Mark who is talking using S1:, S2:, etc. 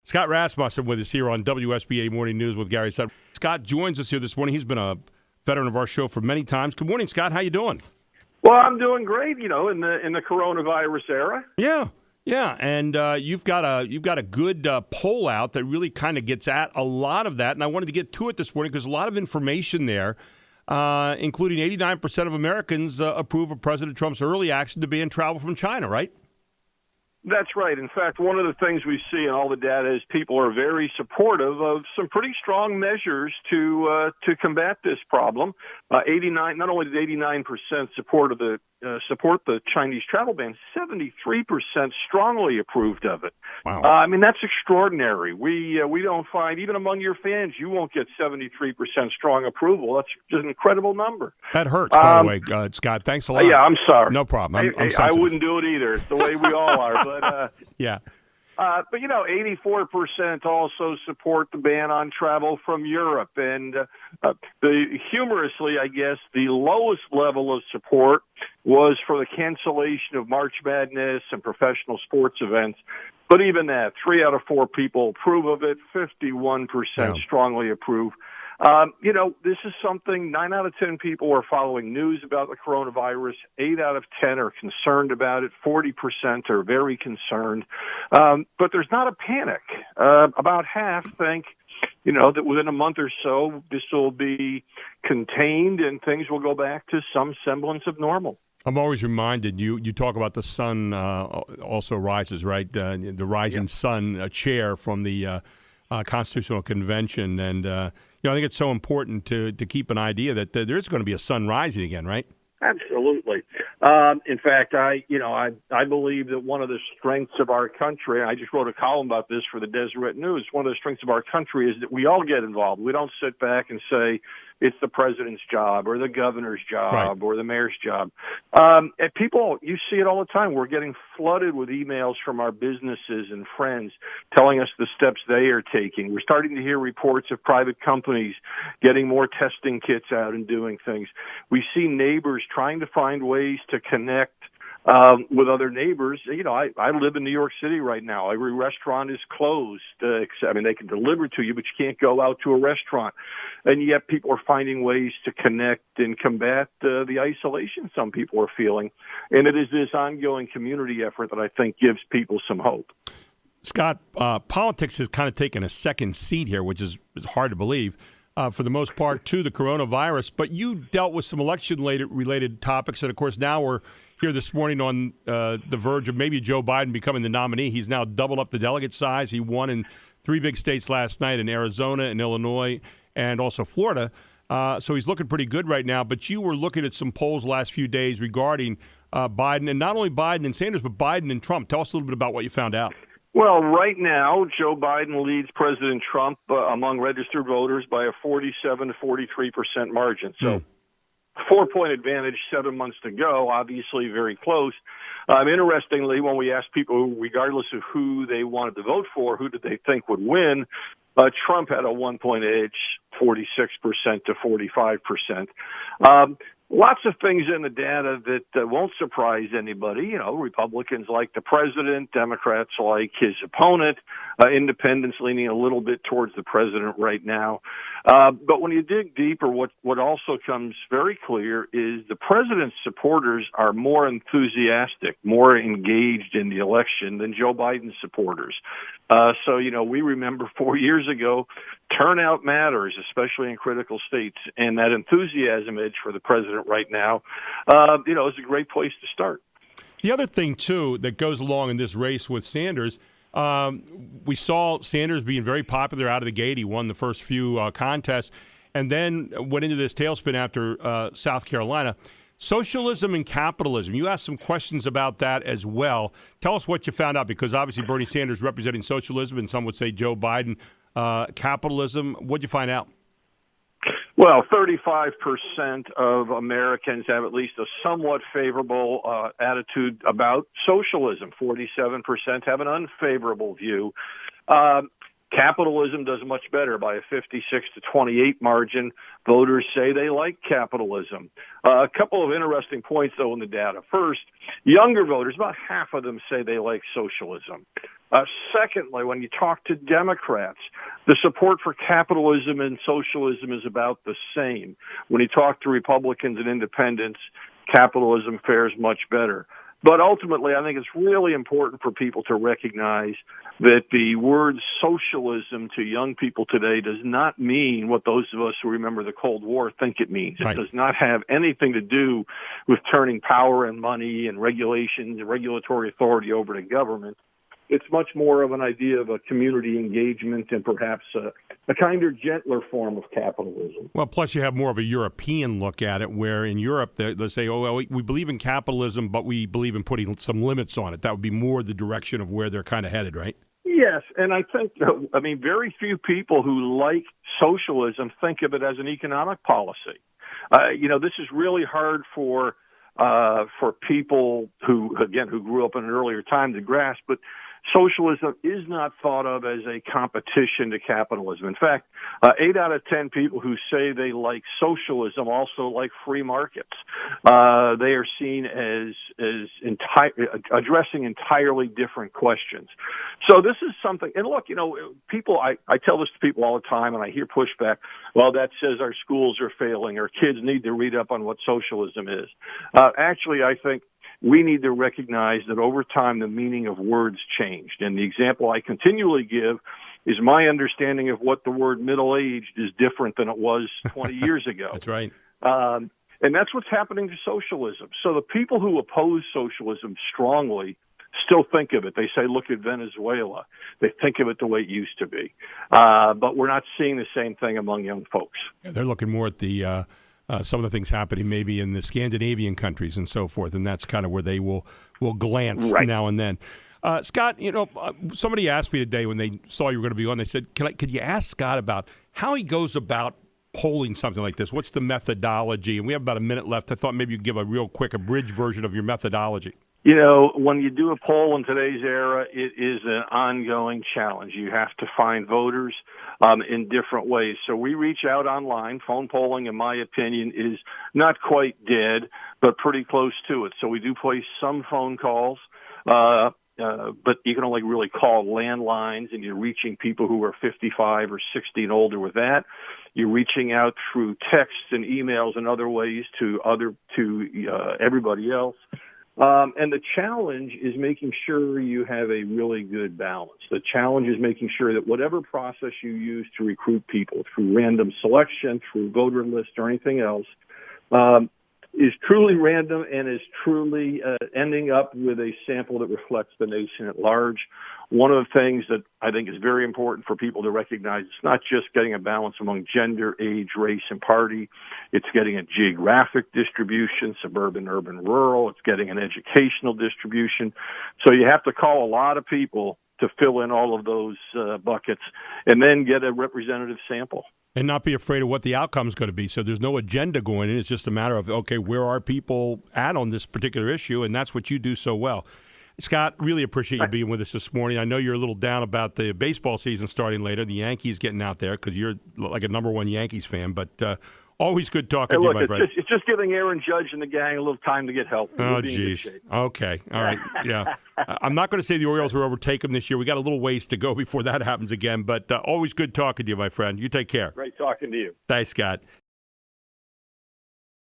S1: Scott Rasmussen with us here on WSBA Morning News with Gary Sutton. Scott joins us here this morning. He's been a veteran of our show for many times. Good morning, Scott. How you doing?
S2: Well, I'm doing great, in the coronavirus era.
S1: Yeah, and you've got a good poll out that really kind of gets at a lot of that, and I wanted to get to it this morning because a lot of information there, including 89% of Americans approve of President Trump's early action to ban travel from China, right?
S2: That's right. In fact, one of the things we see in all the data is people are very supportive of some pretty strong measures to combat this problem. Not only did 89% support the Chinese travel ban, 73% strongly approved of it.
S1: Wow.
S2: That's extraordinary. We don't find, even among your fans, you won't get 73% strong approval. That's just an incredible number.
S1: That hurts, by the way, Scott. Thanks a lot.
S2: Yeah, I'm sorry.
S1: No problem.
S2: I wouldn't do it either. It's the way we all are. But
S1: yeah.
S2: But 84% also support the ban on travel from Europe, and humorously, I guess, the lowest level of support was for the cancellation of March Madness and professional sports events. But even that, 3 out of 4 people approve of it, 51% strongly approve. This is something 9 out of 10 people are following news about the coronavirus. 8 out of 10 are concerned about it. 40% are very concerned. But there's not a panic. About half think, that within a month or so, this will be contained and things will go back to some semblance of normal.
S1: I'm always reminded, you talk about the sun also rises, right? The rising sun chair from the Constitutional Convention. And, I think it's so important to keep an idea that there's going to be a sun rising again, right?
S2: Absolutely. In fact, I believe that one of the strengths of our country, I just wrote a column about this for the Deseret News, one of the strengths of our country is that we all get involved. We don't sit back and say it's the president's job or the governor's job or the mayor's job. And people, you see it all the time. We're getting flooded with emails from our businesses and friends telling us the steps they are taking. We're starting to hear reports of private companies getting more testing kits out and doing things. We see neighbors trying to find ways to connect with other neighbors. I live in New York City right now. Every restaurant is closed. They can deliver to you, but you can't go out to a restaurant. And yet people are finding ways to connect and combat the isolation some people are feeling. And it is this ongoing community effort that I think gives people some hope.
S1: Scott, politics has kind of taken a second seat here, which is hard to believe. For the most part, to the coronavirus. But you dealt with some election-related topics, and, of course, now we're here this morning on the verge of maybe Joe Biden becoming the nominee. He's now doubled up the delegate size. He won in 3 big states last night, in Arizona and Illinois and also Florida. So he's looking pretty good right now. But you were looking at some polls the last few days regarding Biden, and not only Biden and Sanders, but Biden and Trump. Tell us a little bit about what you found out.
S2: Well, right now, Joe Biden leads President Trump among registered voters by a 47 to 43% margin. So 4-point advantage, 7 months to go, obviously very close. Interestingly, when we asked people, regardless of who they wanted to vote for, who did they think would win, Trump had a 1-point edge, 46% to 45%. Lots of things in the data that won't surprise anybody. Republicans like the president, Democrats like his opponent, independents leaning a little bit towards the president right now. But when you dig deeper, what also comes very clear is the president's supporters are more enthusiastic, more engaged in the election than Joe Biden's supporters. So we remember 4 years ago, turnout matters, especially in critical states, and that enthusiasm edge for the president right now, is a great place to start.
S1: The other thing, too, that goes along in this race with Sanders, we saw Sanders being very popular out of the gate. He won the first few contests and then went into this tailspin after South Carolina. Socialism and capitalism. You asked some questions about that as well. Tell us what you found out, because obviously Bernie Sanders representing socialism, and some would say Joe Biden capitalism. What did you find out?
S2: Well, 35% of Americans have at least a somewhat favorable attitude about socialism. 47% have an unfavorable view. Capitalism does much better by a 56 to 28 margin. Voters say they like capitalism. A couple of interesting points, though, in the data. First, younger voters, about half of them say they like socialism. Secondly, when you talk to Democrats, the support for capitalism and socialism is about the same. When you talk to Republicans and independents, capitalism fares much better. But ultimately, I think it's really important for people to recognize that the word socialism to young people today does not mean what those of us who remember the Cold War think it means.
S1: Right.
S2: It does not have anything to do with turning power and money and regulations and regulatory authority over to government. It's much more of an idea of a community engagement and perhaps a kinder, gentler form of capitalism.
S1: Well, plus you have more of a European look at it, where in Europe they say, oh, well, we believe in capitalism, but we believe in putting some limits on it. That would be more the direction of where they're kind of headed, right?
S2: Yes, and I think, very few people who like socialism think of it as an economic policy. This is really hard for people who grew up in an earlier time to grasp, but socialism is not thought of as a competition to capitalism. In fact, 8 out of 10 people who say they like socialism also like free markets. They are seen as addressing entirely different questions. So this is something, and look, people, I tell this to people all the time, and I hear pushback, well, that says our schools are failing, or kids need to read up on what socialism is. Actually, I think we need to recognize that over time the meaning of words changed. And the example I continually give is my understanding of what the word middle-aged is different than it was 20 years ago.
S1: That's right.
S2: And that's what's happening to socialism. So the people who oppose socialism strongly still think of it. They say, look at Venezuela. They think of it the way it used to be. But we're not seeing the same thing among young folks.
S1: Yeah, they're looking more at the some of the things happening maybe in the Scandinavian countries and so forth, and that's kind of where they will glance
S2: right
S1: now and then. Scott, somebody asked me today when they saw you were going to be on, they said, could you ask Scott about how he goes about polling something like this? What's the methodology? And we have about a minute left. I thought maybe you'd give a real quick abridged version of your methodology.
S2: When you do a poll in today's era, it is an ongoing challenge. You have to find voters in different ways. So we reach out online. Phone polling, in my opinion, is not quite dead, but pretty close to it. So we do place some phone calls, but you can only really call landlines, and you're reaching people who are 55 or 60 and older with that. You're reaching out through texts and emails and other ways to everybody else. And the challenge is making sure you have a really good balance. The challenge is making sure that whatever process you use to recruit people, through random selection, through voter list, or anything else, is truly random and is truly ending up with a sample that reflects the nation at large. One of the things that I think is very important for people to recognize, it's not just getting a balance among gender, age, race, and party. It's getting a geographic distribution, suburban, urban, rural. It's getting an educational distribution. So you have to call a lot of people to fill in all of those buckets and then get a representative sample.
S1: And not be afraid of what the outcome is going to be. So there's no agenda going in. It's just a matter of, okay, where are people at on this particular issue? And that's what you do so well. Scott, really appreciate you being with us this morning. I know you're a little down about the baseball season starting later, the Yankees getting out there, because you're like a number one Yankees fan. But always good talking to you, my friend.
S2: It's just giving Aaron Judge and the gang a little time to get help.
S1: Oh, geez. Okay. All right. Yeah. I'm not going to say the Orioles will overtake them this year. We got a little ways to go before that happens again. But always good talking to you, my friend. You take care.
S2: Great talking to you.
S1: Thanks, Scott.